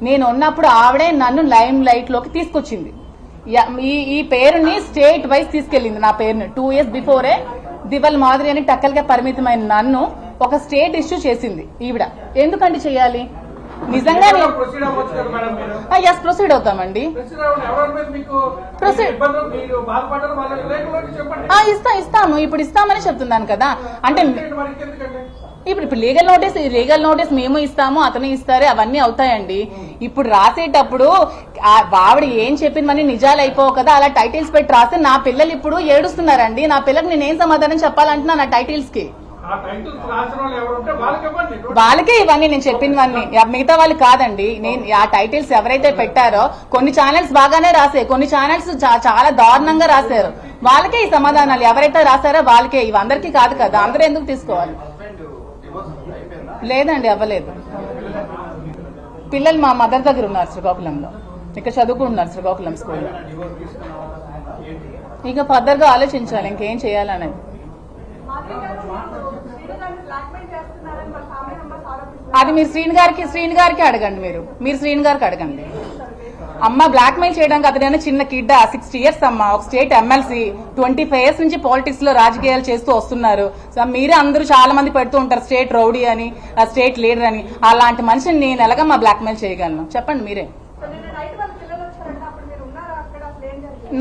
నేను ఉన్నప్పుడు ఆవిడే నన్ను లైమ్ లైట్ లోకి తీసుకొచ్చింది. ఈ పేరుని స్టేట్ వైజ్ తీసుకెళ్లింది. నా పేరుని 2 years బిఫోరే దివల్ మాదిరి అని టక్కల్గా పరిమితమైన నన్ను ఒక స్టేట్ ఇష్యూ చేసింది ఈవిడ. ఎందుకంటే చెయ్యాలి? నిజంగా ప్రొసీడ్ అవుతామండి. ఇస్తాము, ఇప్పుడు ఇస్తామని చెప్తున్నాను కదా. అంటే ఇప్పుడు లీగల్ నోటీస్ మేము ఇస్తాము, అతను ఇస్తారు, అవన్నీ అవుతాయండి. ఇప్పుడు రాసేటప్పుడు ఆవిడ ఏం చెప్పిందని నిజాలు అయిపోవు కదా. అలా టైటిల్స్ పెట్టి రాస్తే నా పిల్లలు ఇప్పుడు ఏడుస్తున్నారండి. నా పిల్లలకు నేనేం సమాధానం చెప్పాలంటున్నా నా టైటిల్స్ కి? వాళ్ళకే ఇవన్నీ నేను చెప్పినవన్నీ, మిగతా వాళ్ళు కాదండి. నేను ఆ టైటిల్స్ ఎవరైతే పెట్టారో కొన్ని ఛానల్స్ బాగానే రాసాయి, కొన్ని ఛానల్స్ చాలా దారుణంగా రాశారు. వాళ్ళకే ఈ సమాధానాలు ఎవరైతే రాశారో వాళ్ళకే, ఇవి అందరికీ కాదు కదా. అందరూ ఎందుకు తీసుకోవాలి? లేదండి, అవ్వలేదు. పిల్లలు మా మదర్ దగ్గర ఉన్నారు శ్రీకాకుళంలో, ఇక్కడ చదువుకుంటున్నారు శ్రీకాకుళం స్కూల్లో. ఇక ఫర్దర్ గా ఆలోచించాలి ఇంకేం చేయాలనేది. అది మీరు శ్రీని గారికి అడగండి. మీరు శ్రీని గారికి అడగండి. అమ్మ బ్లాక్ మెయిల్ చేయడానికి అతడైనా చిన్న కిడ్, 60 years అమ్మ, ఒక స్టేట్ ఎమ్మెల్సీ, 25 years నుంచి పాలిటిక్స్ లో రాజకీయాలు చేస్తూ వస్తున్నారు. మీరే అందరూ చాలా మంది పెడుతూ ఉంటారు స్టేట్ రౌడీ అని, స్టేట్ లీడర్ అని. అలాంటి మనిషిని నేను ఎలాగమ్మా బ్లాక్ మెయిల్ చేయగలను చెప్పండి మీరే.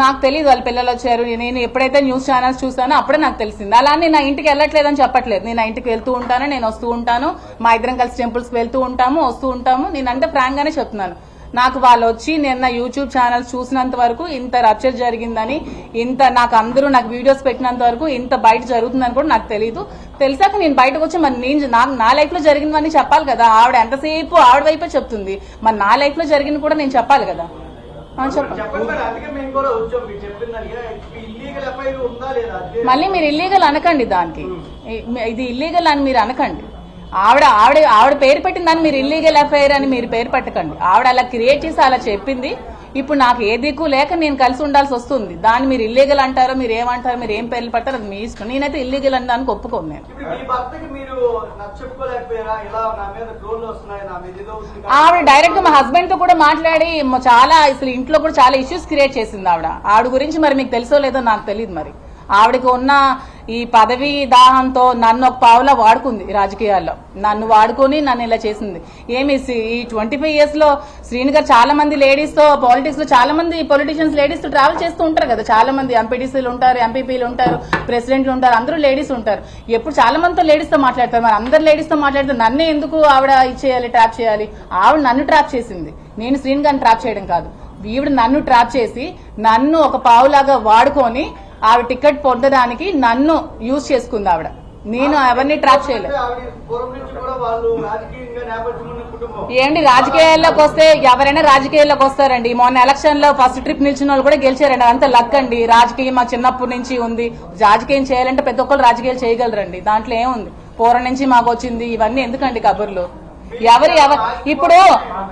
నాకు తెలియదు వాళ్ళ పిల్లలు వచ్చారు. నేను ఎప్పుడైతే న్యూస్ ఛానల్స్ చూసానో అప్పుడే నాకు తెలిసింది. అలా నేను నా ఇంటికి వెళ్ళట్లేదని చెప్పట్లేదు. నేను నా ఇంటికి వెళ్తూ ఉంటాను, నేను వస్తూ ఉంటాను, మా ఇద్దరం కలిసి టెంపుల్స్ వెళ్తూ ఉంటాము, వస్తూ ఉంటాము. నేను అంటే ఫ్రాంక్ గానే చెప్తున్నాను. నాకు వాళ్ళు వచ్చి నేను నా యూట్యూబ్ ఛానల్స్ చూసినంత వరకు ఇంత రచ్చ జరిగిందని, ఇంత అందరూ నాకు వీడియోస్ పెట్టినంత వరకు ఇంత బయట జరుగుతుందని కూడా నాకు తెలియదు. తెలిసాక నేను బయటకు వచ్చి మరి నా లైఫ్ లో జరిగిందని చెప్పాలి కదా. ఆవిడ ఎంతసేపు ఆవిడ వైపే చెప్తుంది, మరి నా లైఫ్ లో జరిగింది కూడా నేను చెప్పాలి కదా. మళ్ళీ మీరు ఇల్లీగల్ అనకండి, దానికి ఇది ఇల్లీగల్ అని మీరు అనకండి. ఆవిడ పేరు పెట్టిన దాన్ని మీరు ఇల్లీగల్ అఫైర్ అని మీరు పేరు పెట్టకండి. ఆవిడ అలా క్రియేట్ చేసి అలా చెప్పింది. ఇప్పుడు నాకు ఏ దిక్కు లేక నేను కలిసి ఉండాల్సి వస్తుంది. దాన్ని మీరు ఇల్లీగల్ అంటారో, మీరు ఏమంటారో, మీరు ఏం పేర్లు పడతారో అది మీ ఇష్టం. నేనైతే ఇల్లీగల్ అని దానికి ఒప్పుకోను. నేను ఆవిడ డైరెక్ట్ గా మా హస్బెండ్ తో కూడా మాట్లాడి చాలా అసలు ఇంట్లో కూడా చాలా ఇష్యూస్ క్రియేట్ చేసింది ఆవిడ గురించి. మరి మీకు తెలుసో లేదో నాకు తెలియదు. మరి ఆవిడకి ఉన్న ఈ పదవి దాహంతో నన్ను ఒక పావులా వాడుకుంది రాజకీయాల్లో. నన్ను వాడుకొని నన్ను ఇలా చేసింది. ఈ 25 years లో శ్రీని గారు చాలా మంది లేడీస్ తో పాలిటిక్స్ లో చాలా మంది పొలిటీషియన్స్ లేడీస్ తో ట్రావెల్ చేస్తూ ఉంటారు కదా. చాలా మంది ఎంపీటీసీలు ఉంటారు, ఎంపీపీలు ఉంటారు, ప్రెసిడెంట్లు ఉంటారు, అందరూ లేడీస్ ఉంటారు. ఎప్పుడు చాలా మందితో లేడీస్ తో మాట్లాడతారు. మరి అందరు లేడీస్ తో మాట్లాడితే నన్నే ఎందుకు ఆవిడ ఇచ్చేయాలి, ట్రాప్ చేయాలి? ఆవిడ నన్ను ట్రాప్ చేసింది, నేను శ్రీని గారిని ట్రాప్ చేయడం కాదు. ఈవిడ నన్ను ట్రాప్ చేసి నన్ను ఒక పావులాగా వాడుకొని ఆవిడ టికెట్ పొందడానికి నన్ను యూజ్ చేసుకుంది ఆవిడ. నేను ఎవరిని ట్రాప్ చేయలేదు. ఏంటి రాజకీయాల్లోకి వస్తే ఎవరైనా రాజకీయాల్లోకి వస్తారండి. మొన్న ఎలక్షన్ లో ఫస్ట్ ట్రిప్ నిలిచిన వాళ్ళు కూడా గెలిచారండి. అంత లక్ అండి. రాజకీయం మా చిన్నప్పటి నుంచి ఉంది. రాజకీయం చేయాలంటే ప్రతి ఒక్కరు రాజకీయాలు చేయగలరండి. దాంట్లో ఏముంది? పూర్వం నుంచి మాకు వచ్చింది. ఇవన్నీ ఎందుకండి కబుర్లు? ఇప్పుడు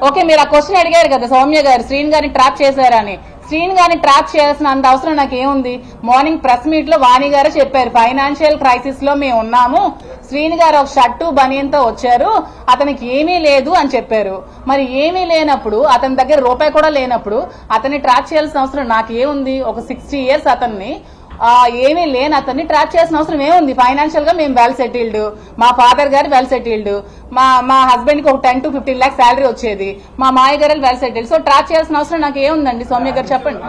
ఓకే, మీరు ఆ క్వశ్చన్ అడిగారు కదా సౌమ్య గారు, శ్రీని గారిని ట్రాప్ చేశారని. శ్రీని గారిని ట్రాప్ చేయాల్సిన అంత అవసరం నాకేముంది? మార్నింగ్ ప్రెస్ మీట్ లో వాణి గారు చెప్పారు, ఫైనాన్షియల్ క్రైసిస్ లో మేము ఉన్నాము, శ్రీని గారు ఒక షర్టు బనియన్తో వచ్చారు, అతనికి ఏమీ లేదు అని చెప్పారు. మరి ఏమీ లేనప్పుడు, అతని దగ్గర రూపాయి కూడా లేనప్పుడు అతన్ని ట్రాప్ చేయాల్సిన అవసరం నాకేముంది? ఒక 60 years అతన్ని ఏమీ లేని అతన్ని ట్రాప్ చేసిన అవసరం ఏముంది? ఫైనాన్షియల్ గా మేము వెల్ సెటిల్డ్, మా ఫాదర్ గారు వెల్ సెటిల్డ్, మా హస్బెండ్ కి ఒక 10 to 15 lakhs శాలరీ వచ్చేది, మా మాయ గారు వెల్ సెటిల్డ్. సో ట్రాప్ చేయాల్సిన అవసరం నాకు ఏముందండి? సౌమ్య గారు చెప్పండి.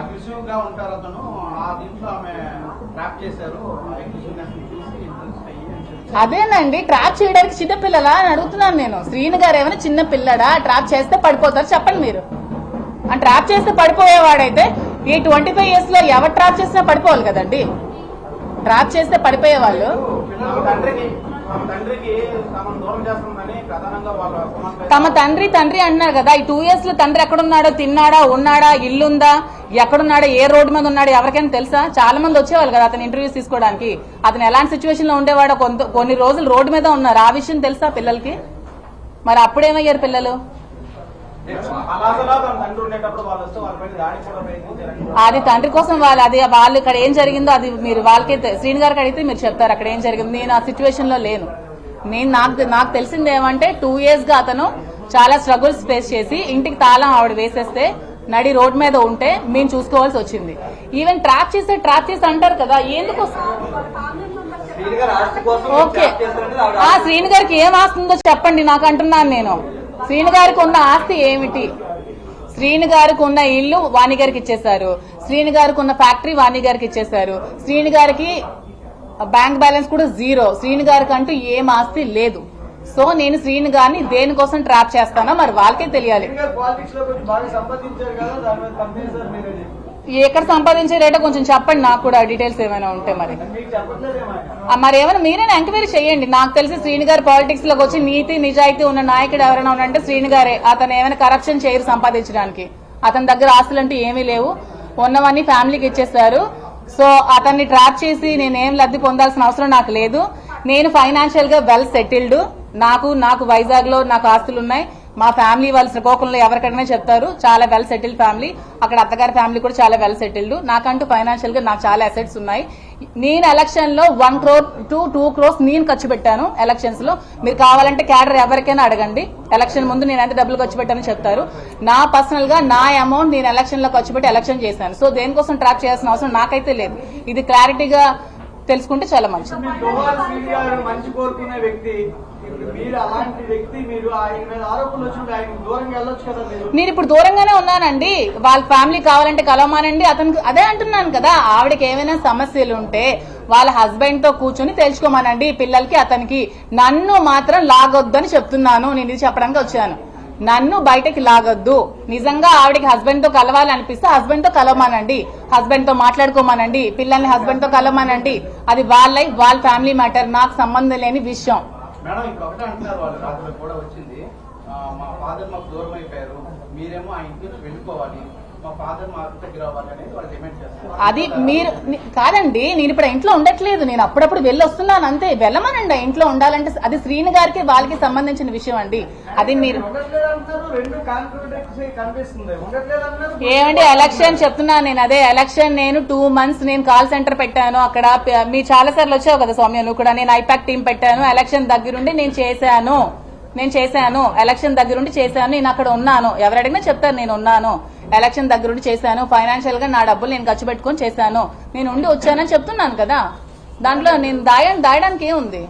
అదేనండి, ట్రాప్ చేయడానికి చిన్నపిల్లలా అని అడుగుతున్నాను నేను. శ్రీను గారు ఏమైనా చిన్న పిల్లడా? ట్రాప్ చేస్తే పడిపోతారు చెప్పండి మీరు. అని ట్రాప్ చేస్తే పడిపోయేవాడైతే ఈ 25 years లో ఎవరు ట్రాప్ చేసినా పడిపోవాలి కదండి. ట్రాప్ చేస్తే పడిపోయేవాళ్ళు. తమ తండ్రి అన్నారు కదా, ఈ 2 years లో తండ్రి ఎక్కడున్నాడో, తిన్నాడా, ఉన్నాడా, ఇల్లుందా, ఎక్కడున్నాడో, ఏ రోడ్డు మీద ఉన్నాడో ఎవరికైనా తెలుసా? చాలా మంది వచ్చేవాళ్ళు కదా అతను ఇంటర్వ్యూస్ తీసుకోవడానికి. అతను ఎలాంటి సిచ్యువేషన్ లో ఉండేవాడో, కొన్ని రోజులు రోడ్డు మీద ఉన్నారు. ఆ విషయం తెలుసా పిల్లలకి? మరి అప్పుడేమయ్యారు పిల్లలు? అది తండ్రి కోసం వాళ్ళు ఇక్కడ ఏం జరిగిందో అది మీరు వాళ్ళకే, శ్రీను గారికి అడిగితే మీరు చెప్తారు అక్కడ ఏం జరిగింది. నేను ఆ సిచ్యువేషన్ లో లేను. నాకు తెలిసింది ఏమంటే 2 years గా అతను చాలా స్ట్రగుల్స్ ఫేస్ చేసి ఇంటికి తాళం ఆవిడ వేసేస్తే నడి రోడ్ మీద ఉంటే మేము చూసుకోవాల్సి వచ్చింది. ఈవెన్ ట్రాప్ చేసి అంటారు కదా, ఎందుకు? ఓకే, శ్రీను గారికి ఏం ఆస్తుందో చెప్పండి నాకు అంటున్నాను నేను. శ్రీను గారికి ఉన్న ఆస్తి ఏమిటి? శ్రీను గారికి ఉన్న ఇల్లు వాణి గారికి ఇచ్చేశారు, శ్రీను గారికి ఉన్న ఫ్యాక్టరీ వాణి గారికి ఇచ్చేశారు, శ్రీను గారికి బ్యాంక్ బ్యాలెన్స్ కూడా 0. శ్రీను గారికి అంటూ ఏం ఆస్తి లేదు. సో నేను శ్రీను గారిని దేనికోసం ట్రాప్ చేస్తానో మరి వాళ్ళకే తెలియాలి. ఎక్కడ సంపాదించారేటో కొంచెం చెప్పండి నాకు కూడా, డీటెయిల్స్ ఏమైనా ఉంటే. మరి ఏమైనా మీరైనా ఎంక్వైరీ చేయండి. నాకు తెలిసి శ్రీను గారు పాలిటిక్స్ లోకి వచ్చి నీతి నిజాయితీ ఉన్న నాయకుడు ఎవరైనా ఉన్నంటే శ్రీను గారే. అతను ఏమైనా కరప్షన్ చేయరు సంపాదించడానికి. అతని దగ్గర ఆస్తులు అంటూ ఏమీ లేవు, ఉన్నవన్నీ ఫ్యామిలీకి ఇచ్చేస్తారు. సో అతన్ని ట్రాప్ చేసి నేనేం లబ్ధి పొందాల్సిన అవసరం నాకు లేదు. నేను ఫైనాన్షియల్ గా వెల్ సెటిల్డ్. నాకు వైజాగ్ లో నాకు ఆస్తులు ఉన్నాయి. మా ఫ్యామిలీ వాళ్ళు శ్రీకాకుళంలో ఎవరికైనా చెప్తారు చాలా వెల్ సెటిల్డ్ ఫ్యామిలీ. అక్కడ అత్తగారి ఫ్యామిలీ కూడా చాలా వెల్ సెటిల్డ్. నాకంటూ ఫైనాన్షియల్ గా నాకు చాలా అసెట్స్ ఉన్నాయి. నేను ఎలక్షన్ లో 1 crore to 2 crores నేను ఖర్చు పెట్టాను ఎలక్షన్స్ లో. మీరు కావాలంటే క్యాడర్ ఎవరికైనా అడగండి, ఎలక్షన్ ముందు నేను ఎంత డబ్బులు ఖర్చు పెట్టానని చెప్తారు. నా పర్సనల్ గా నా అమౌంట్ నేను ఎలక్షన్ లో ఖర్చు పెట్టి ఎలక్షన్ చేశాను. సో దేనికోసం ట్రాప్ చేయాల్సిన అవసరం నాకైతే లేదు. ఇది క్లారిటీగా తెలుసుకుంటే చాలా మంచిది. మంచి కోరుకునే వ్యక్తి మీరు అలాంటి వ్యక్తి, మీరు ఆయన మీద ఆరోపణలు వచ్చినప్పుడు ఆయన దూరంగా వెళ్ళొచ్చు కదా. నేను ఇప్పుడు దూరంగానే ఉన్నానండి. వాళ్ళ ఫ్యామిలీ కావాలంటే కలవమానండి. అతనికి అదే అంటున్నాను కదా, ఆవిడకి ఏమైనా సమస్యలు ఉంటే వాళ్ళ హస్బెండ్ తో కూర్చొని తెలుసుకోమనండి పిల్లలకి అతనికి. నన్ను మాత్రం లాగొద్దని చెప్తున్నాను. నేను ఇది చెప్పడానికి వచ్చాను. నన్ను బయటకి లాగొద్దు. నిజంగా ఆవిడకి హస్బెండ్ తో కలవాలనిపిస్తే హస్బెండ్ తో కలవమానండి, హస్బెండ్ తో మాట్లాడుకోమానండి, పిల్లల్ని హస్బెండ్ తో కలవమానండి. అది వాళ్ళ లైఫ్, వాళ్ళ ఫ్యామిలీ మ్యాటర్, నాకు సంబంధం లేని విషయం. మేడం ఇప్పుడు ఒకటే అంటున్నారు, వాళ్ళు రాత్రి కూడా వచ్చింది, మా ఫాదర్ మాకు దూరం అయిపోయారు, మీరేమో ఆ ఇంటి నుంచి వెళ్ళిపోవాలి, మా ఫాదర్ మా దగ్గర అవ్వాలి అనేది వాళ్ళు డిమాండ్ చేస్తారు. అది మీరు కాదండి, నేను ఇప్పుడు ఇంట్లో ఉండట్లేదు, నేను అప్పుడప్పుడు వెళ్ళి వస్తున్నాను అంతే. వెళ్ళమనండి ఇంట్లో ఉండాలంటే. అది శ్రీను గారికి వాళ్ళకి సంబంధించిన విషయం అండి. అది మీరు ఏమండి ఎలక్షన్ చెప్తున్నాను నేను. అదే ఎలక్షన్ నేను 2 months నేను కాల్ సెంటర్ పెట్టాను అక్కడ. మీ చాలా సార్లు వచ్చావు కదా సౌమ్య, నువ్వు కూడా. నేను ఐపాక్ టీం పెట్టాను. ఎలక్షన్ దగ్గరుండి నేను చేశాను. ఎలక్షన్ దగ్గరుండి చేశాను. నేను అక్కడ ఉన్నాను. ఎవరు అడిగినా చెప్తాను నేను ఉన్నాను. ఎలక్షన్ దగ్గరుండి చేశాను. ఫైనాన్షియల్ గా నా డబ్బులు నేను ఖర్చు పెట్టుకుని చేశాను. నేను ఉండి వచ్చానని చెప్తున్నాను కదా. దాంట్లో నేను దాయడానికి ఏముంది?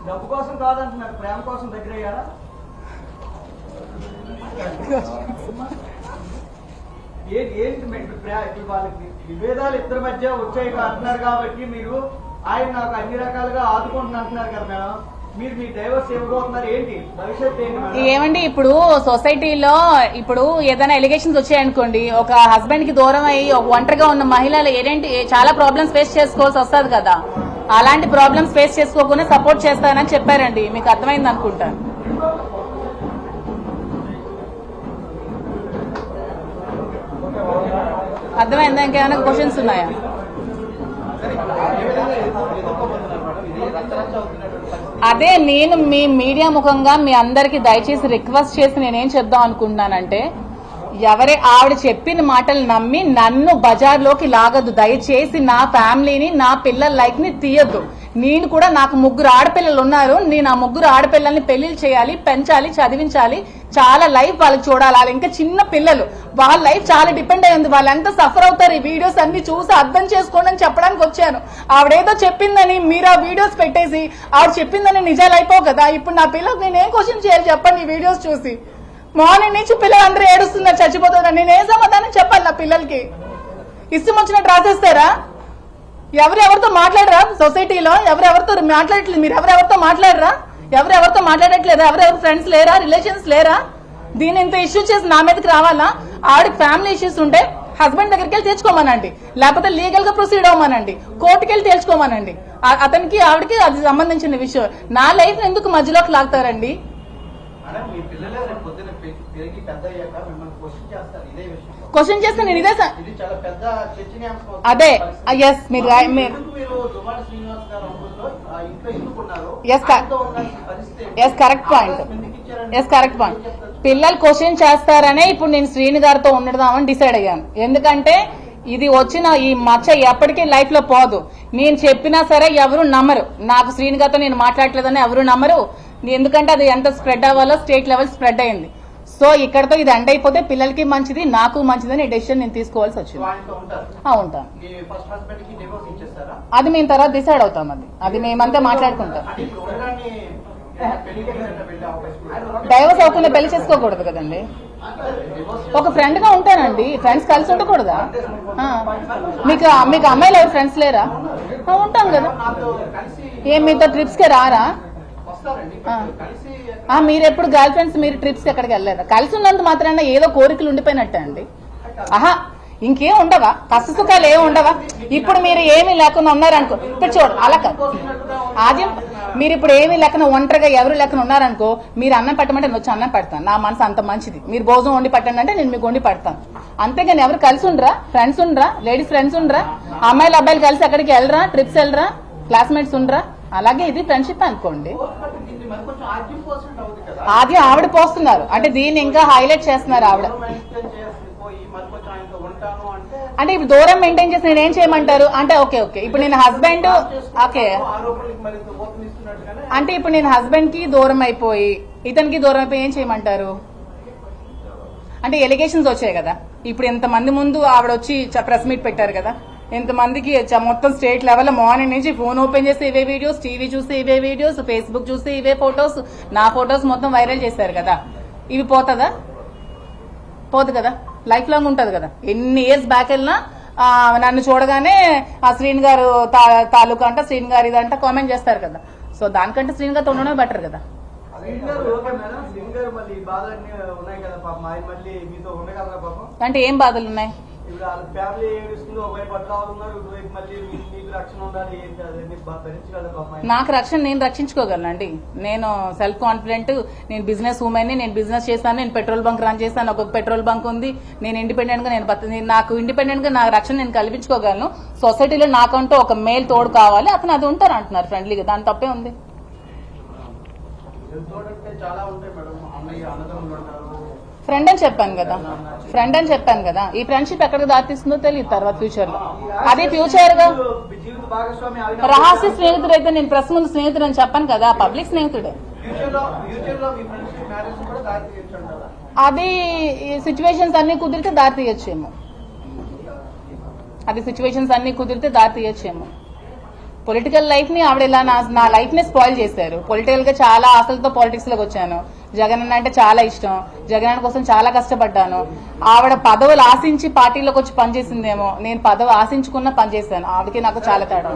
డబ్బు కోసం కాదంటున్నారు, ప్రేమ కోసం దగ్గర అయ్యారా? ఏంటి వాళ్ళకి విభేదాలు ఇద్దరి మధ్య వచ్చాయి అంటున్నారు కాబట్టి మీరు ఆయన నాకు అన్ని రకాలుగా ఆదుకుంటున్నా అంటున్నారు కదా మేడం. మీరు మీ డైవర్స్ ఇవ్వబోతున్నారు, ఏంటి భవిష్యత్తు ఏంటి? ఏమండి ఇప్పుడు సొసైటీలో ఇప్పుడు ఏదైనా ఎలిగేషన్స్ వచ్చాయనుకోండి, ఒక హస్బెండ్ కి దూరం అయ్యి ఒక ఒంటరిగా ఉన్న మహిళలు ఏంటి చాలా ప్రాబ్లమ్స్ ఫేస్ చేసుకోవాల్సి వస్తుంది కదా. అలాంటి ప్రాబ్లమ్స్ ఫేస్ చేసుకోకుండా సపోర్ట్ చేస్తానని చెప్పారండి. మీకు అర్థమైంది అనుకుంటాను. అర్థమైందా? ఇంకేమైనా క్వశ్చన్స్ ఉన్నాయా? అదే నేను మీ మీడియా ముఖంగా మీ అందరికి దయచేసి రిక్వెస్ట్ చేసి నేనేం చెప్దాం అనుకుంటున్నానంటే, ఆవిడ చెప్పిన మాటలు నమ్మి నన్ను బజార్లోకి లాగద్దు. దయచేసి నా ఫ్యామిలీని, నా పిల్లల లైఫ్ ని తీయద్దు. నేను కూడా నాకు 3 ఆడపిల్లలు ఉన్నారు. నేను ఆ 3 ఆడపిల్లల్ని పెళ్లిళ్ళు చేయాలి, పెంచాలి, చదివించాలి, చాలా లైఫ్ వాళ్ళకి చూడాలి. వాళ్ళు ఇంకా చిన్న పిల్లలు, వాళ్ళ లైఫ్ చాలా డిపెండ్ అయ్యింది. వాళ్ళు ఎంత సఫర్ అవుతారు ఈ వీడియోస్ అన్ని చూసి అర్థం చేసుకోండి అని చెప్పడానికి వచ్చాను. ఆవిడేదో చెప్పిందని మీరు ఆ వీడియోస్ పెట్టేసి ఆవిడ చెప్పిందని నిజాలు అయిపోవు కదా. ఇప్పుడు నా పిల్లలకు నేను ఏం క్వశ్చన్ చేయాలి చెప్పండి ఈ వీడియోస్ చూసి? మార్నింగ్ నుంచి పిల్లలందరూ ఏడుస్తున్నారు, చచ్చిపోతున్నారు. నేను ఏం సమాధానం చెప్పాలి నా పిల్లలకి? ఇష్టం వచ్చినట్టు రాసేస్తారా? ఎవరెవరితో మాట్లాడరా సొసైటీలో? ఎవరెవరితో మాట్లాడట్లేదు? మీరు ఎవరెవరితో మాట్లాడరా? ఎవరెవరితో మాట్లాడట్లేదా? ఎవరెవరు ఫ్రెండ్స్ లేరా, రిలేషన్స్ లేరా? దీని ఇంత ఇష్యూ చేసి నా మీదకి రావాలా? ఆవిడకి ఫ్యామిలీ ఇష్యూస్ ఉంటే హస్బెండ్ దగ్గరికి వెళ్ళి తెచ్చుకోమనండి, లేకపోతే లీగల్ గా ప్రొసీడ్ అవ్వమనండి, కోర్టుకి వెళ్ళి తెచ్చుకోమనండి. అతనికి ఆవిడకి అది సంబంధించిన విషయం. నా లైఫ్ ఎందుకు మధ్యలోకి లాగుతారండి? మేడం, మీ పిల్లలే రేపు పొద్దున్న పెరిగి పెద్ద అయ్యాక మిమ్మల్ని క్వశ్చన్ చేస్తారు ఇదే విషయం. క్వశ్చన్ చేస్తే నేను ఇదే ఇది చాలా పెద్ద చర్చనీయాంశం అవుతుంది. అదే ఎస్ మీరు మీరు దువ్వాడ శ్రీనివాస్ గారు అంకుల్లో ఇంట్లో ఎందుకున్నారు? Yes correct point. Yes correct point. పిల్లలు క్వశ్చన్ చేస్తారనే ఇప్పుడు నేను శ్రీని గారితో ఉండదామని డిసైడ్ అయ్యాను. ఎందుకంటే ఇది వచ్చిన ఈ మచ్చ ఎప్పటికీ లైఫ్ లో పోదు. నేను చెప్పినా సరే ఎవరు నమ్మరు. నాకు శ్రీని గారితో నేను మాట్లాడలేదని ఎవరు నమ్మరు. ఎందుకంటే అది ఎంత స్ప్రెడ్ అవ్వాలో స్టేట్ లెవెల్ స్ప్రెడ్ అయింది. సో ఇక్కడతో ఇది ఎండ్ అయిపోతే పిల్లలకి మంచిది, నాకు మంచిదని డెసిషన్ నేను తీసుకోవాల్సి వచ్చింది. ఉంటాను. అది మేము తర్వాత డిసైడ్ అవుతాం. అది మేమంతా మాట్లాడుకుంటాం. డైవర్స్ అవ్వకుండా పెళ్లి చేసుకోకూడదు కదండి. ఒక ఫ్రెండ్ గా ఉంటానండి. ఫ్రెండ్స్ కలిసి ఉండకూడదా? మీకు అమ్మాయిలు ఎవరు ఫ్రెండ్స్ లేరా? ఉంటాం కదా. ఏం మీతో ట్రిప్స్ కి రారా? మీరు ఎప్పుడు గర్ల్ ఫ్రెండ్స్ మీరు ట్రిప్స్ ఎక్కడికి వెళ్ళలేదా? కలిసి ఉన్నంత మాత్రాన ఏదో కోరికలు ఉండిపోయినట్టే అండి. ఇంకేం ఉండవా? కష్ట సుఖాలు ఏమి ఉండవా? ఇప్పుడు మీరు ఏమీ లేకుండా ఉన్నారనుకో, ఇప్పుడు చూడు అలా కాదు. ఆద్యం మీరు ఇప్పుడు ఏమీ లేకుండా ఒంటరిగా ఎవరు లేకుండా ఉన్నారనుకో, మీరు అన్నం పెట్టమంటే నేను వచ్చి అన్నం పెడతాను. నా మనసు అంత మంచిది. మీరు భోజనం వండి పెట్టండి అంటే నేను మీకు వండి పెడతాను. అంతేగాని ఎవరు కలిసి ఉండరా? ఫ్రెండ్స్ ఉండరా? లేడీస్ ఫ్రెండ్స్ ఉండరా? అమ్మాయిలు అబ్బాయిలు కలిసి ఎక్కడికి వెళ్ళరా? ట్రిప్స్ వెళ్ళరా? క్లాస్మేట్స్ ఉండరా? అలాగే ఇది ఫ్రెండ్షిప్ అనుకోండి. ఆది ఆవిడ పోస్తున్నారు అంటే దీన్ని ఇంకా హైలైట్ చేస్తున్నారు ఆవిడ. అంటే ఇప్పుడు దూరం మెయింటైన్ చేసి నేను ఏం చేయమంటారు అంటే ఓకే ఇప్పుడు నేను హస్బెండ్ ఓకే అంటే ఇప్పుడు నేను హస్బెండ్ కి దూరం అయిపోయి ఇతనికి దూరం అయిపోయి ఏం చేయమంటారు? అంటే ఎలిగేషన్స్ వచ్చాయి కదా. ఇప్పుడు ఎంతమంది ముందు ఆవిడ వచ్చి ప్రెస్ మీట్ పెట్టారు కదా. ఎంతమందికి మొత్తం స్టేట్ లెవెల్ మార్నింగ్ నుంచి ఫోన్ ఓపెన్ చేస్తే ఇవే వీడియోస్, టీవీ చూస్తే ఇవే వీడియోస్, ఫేస్బుక్ చూస్తే ఇవే ఫొటోస్, నా ఫొటోస్ మొత్తం వైరల్ చేశారు కదా. ఇవి పోతుందా? పోదు కదా. లైఫ్ లాంగ్ ఉంటది కదా. ఎన్ని ఇయర్స్ బ్యాక్ వెళ్ళినా నన్ను చూడగానే ఆ శ్రీని గారు తాలూకా అంట, శ్రీని గారు ఇదంట కామెంట్ చేస్తారు కదా. సో దానికంటే శ్రీని గారితో ఉండడమే బెటర్ కదా. అంటే ఏం బాధలు ఉన్నాయి? నాకు రక్షణ నేను రక్షించుకోగలనండి. నేను సెల్ఫ్ కాన్ఫిడెంట్, నేను బిజినెస్ ఉమెన్, నేను బిజినెస్ చేస్తాను, నేను పెట్రోల్ బంక్ రన్ చేస్తాను, ఒక పెట్రోల్ బంక్ ఉంది, నేను ఇండిపెండెంట్ గా నాకు ఇండిపెండెంట్ గా నా రక్షణ నేను కల్పించుకోగలను. సొసైటీలో నాకంటూ ఒక మేల్ తోడు కావాలి, అతను అది ఉంటారు అంటున్నారు ఫ్రెండ్లీగా. దాని తప్పే ఉంది. ఫ్రెండ్ అని చెప్పాను కదా. ఈ ఫ్రెండ్షిప్ ఎక్కడికి దారితీస్తుందో తెలియదు తర్వాత ఫ్యూచర్ లో. అదే ఫ్యూచర్ గా రహస్య స్నేహితుడు అయితే నేను ప్రెస్ ముందు స్నేహితుడు అని చెప్పాను కదా, పబ్లిక్ స్నేహితుడే. అది సిచ్యువేషన్స్ అన్ని కుదిరితే దారితీయచ్చేమో. పొలిటికల్ లైఫ్ ని ఆవిడ ఇలా నా లైఫ్ ని స్పాయిల్ చేశారు. పొలిటికల్ గా చాలా ఆశలతో పాలిటిక్స్ లోకి వచ్చాను. జగన్ అన్న అంటే చాలా ఇష్టం. జగన్ అన్న కోసం చాలా కష్టపడ్డాను. ఆవిడ పదవులు ఆశించి పార్టీలోకి వచ్చి పనిచేసిందేమో, నేను పదవి ఆశించుకున్న పనిచేశాను. ఆవిడకి నాకు చాలా తేడా.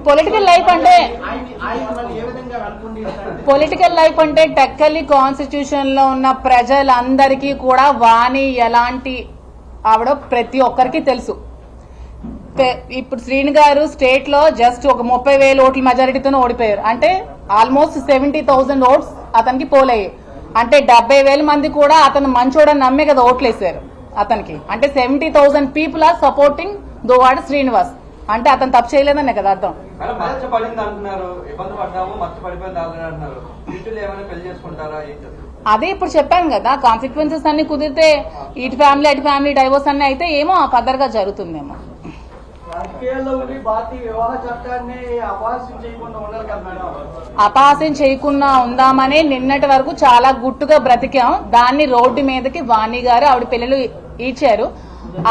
పొలిటికల్ లైఫ్ అంటే టెక్కలి కాన్స్టిట్యూషన్ లో ఉన్న ప్రజలందరికీ కూడా వాణి ఎలాంటి ఆవిడ ప్రతి ఒక్కరికి తెలుసు. ఇప్పుడు శ్రీని గారు స్టేట్ లో జస్ట్ ఒక 30,000 ఓట్ల మెజారిటీతో ఓడిపోయారు. అంటే ఆల్మోస్ట్ 70,000 ఓట్స్ అతనికి పోలయ్యాయి. అంటే 70,000 మంది కూడా అతను మంచోడని నమ్మే కదా ఓట్లేసారు అతనికి. అంటే 70,000 people are supporting Duvvada Srinivas. అంటే అతను తప్పు చేయలేదనే కదా అర్థం. మచ్చ పడింది అంటున్నారు, ఇబ్బంది పడ్డాము, మచ్చ పడిపోయింది ఆల్రెడీ అంటున్నారు. వీటిలో ఏమైనా పెళ్లి చేసుకుంటారా ఏంటది? అదే ఇప్పుడు చెప్పాను కదా, కాన్సిక్వెన్సెస్ అన్ని కుదిరితే ఇటు ఫ్యామిలీ అటు ఫ్యామిలీ డైవోర్స్ అన్ని అయితే ఏమో ఫర్దర్ గా జరుగుతుందేమో. రాజకీయాల్లో ఉండి భారతీయ వివాహ చట్టాన్ని అపహాస్యం చేయకుండా ఉండాలి కదా మేడం. అపహాస్యం చేయకుండా ఉందామని నిన్నటి వరకు చాలా గుట్టుగా బ్రతికాం. దాన్ని రోడ్డు మీదకి వాణి గారు ఆవిడ పిల్లలు ఇచ్చారు.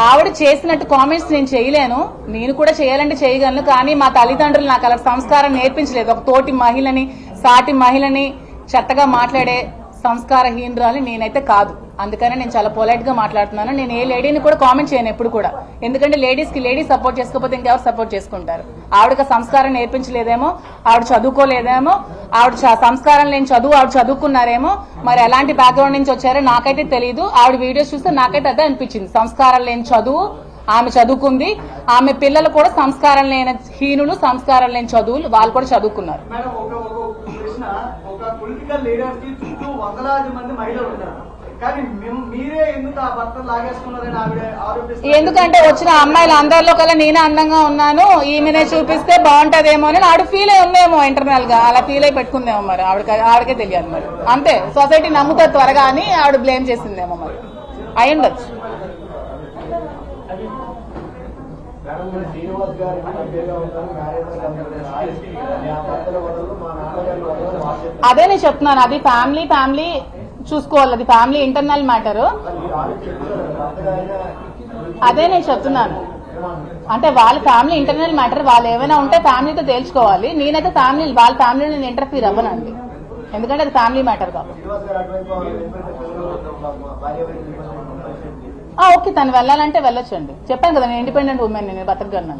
ఆవిడ చేసినట్టు కామెంట్స్ నేను చేయలేను, నేను కూడా చేయాలంటే చేయగలను. కానీ మా తల్లిదండ్రులు నాకు అలా సంస్కారం నేర్పించలేదు. ఒక తోటి మహిళని, సాటి మహిళని చెత్తగా మాట్లాడే సంస్కారహీనురాలు నేనైతే కాదు. అందుకనే నేను చాలా పొలైట్ గా మాట్లాడుతున్నాను. నేను ఏ లేడీని కూడా కామెంట్ చేయను ఎప్పుడు కూడా. ఎందుకంటే లేడీస్ కి లేడీస్ సపోర్ట్ చేసుకోకపోతే ఇంకెవరు సపోర్ట్ చేసుకుంటారు. ఆవిడకి సంస్కారం నేర్పించలేదేమో, ఆవిడ చదువుకోలేదేమో, ఆవిడ సంస్కారం లేని చదువు ఆవిడ చదువుకున్నారేమో. మరి ఎలాంటి బ్యాక్గ్రౌండ్ నుంచి వచ్చారో నాకైతే తెలియదు. ఆవిడ వీడియోస్ చూస్తే నాకైతే అదే అనిపించింది. సంస్కారం లేని చదువు ఆమె చదువుకుంది, ఆమె పిల్లలు కూడా సంస్కారం లేని హీనులు, సంస్కారం లేని చదువులు వాళ్ళు కూడా చదువుకున్నారు. మేడం ఒక పొలిటికల్ లీడర్స్ కి చుట్టూ వందలాది మంది మహిళలు ఉన్నారు, కానీ మీరే ఎందుకు ఆ భర్త లాగేసుకున్నారని ఆవిడ ఆరోపిస్తారు. ఎందుకంటే వచ్చిన అమ్మాయిలు అందరిలో కల్లా నేనే అందంగా ఉన్నాను, ఈమెనే చూపిస్తే బాగుంటదేమో అని ఆవిడ ఫీల్ అయి ఉందేమో, ఇంటర్నల్ గా అలా ఫీల్ అయి పెట్టుకుందేమో. మరి ఆవిడకే తెలియదు. మరి అంతే, సొసైటీ నమ్ముతా త్వరగా అని ఆవిడ బ్లేమ్ చేసిందేమో. మరి అయి ఉండొచ్చు. అదే నేను చెప్తున్నాను, అది ఫ్యామిలీ చూసుకోవాలి. అది ఫ్యామిలీ ఇంటర్నల్ మ్యాటర్. అదే నేను చెప్తున్నాను, అంటే వాళ్ళ ఫ్యామిలీ ఇంటర్నల్ మ్యాటర్. వాళ్ళు ఏమైనా ఉంటే ఫ్యామిలీతో తేల్చుకోవాలి. నేనైతే వాళ్ళ ఫ్యామిలీ నేను ఇంటర్ఫీర్ అవ్వనండి, ఎందుకంటే అది ఫ్యామిలీ మ్యాటర్ కాబట్టి. ఓకే, తను వెళ్ళాలంటే వెళ్ళొచ్చండి. చెప్పాను కదా నేను ఇండిపెండెంట్ ఉమెన్, నేను బతకగలను.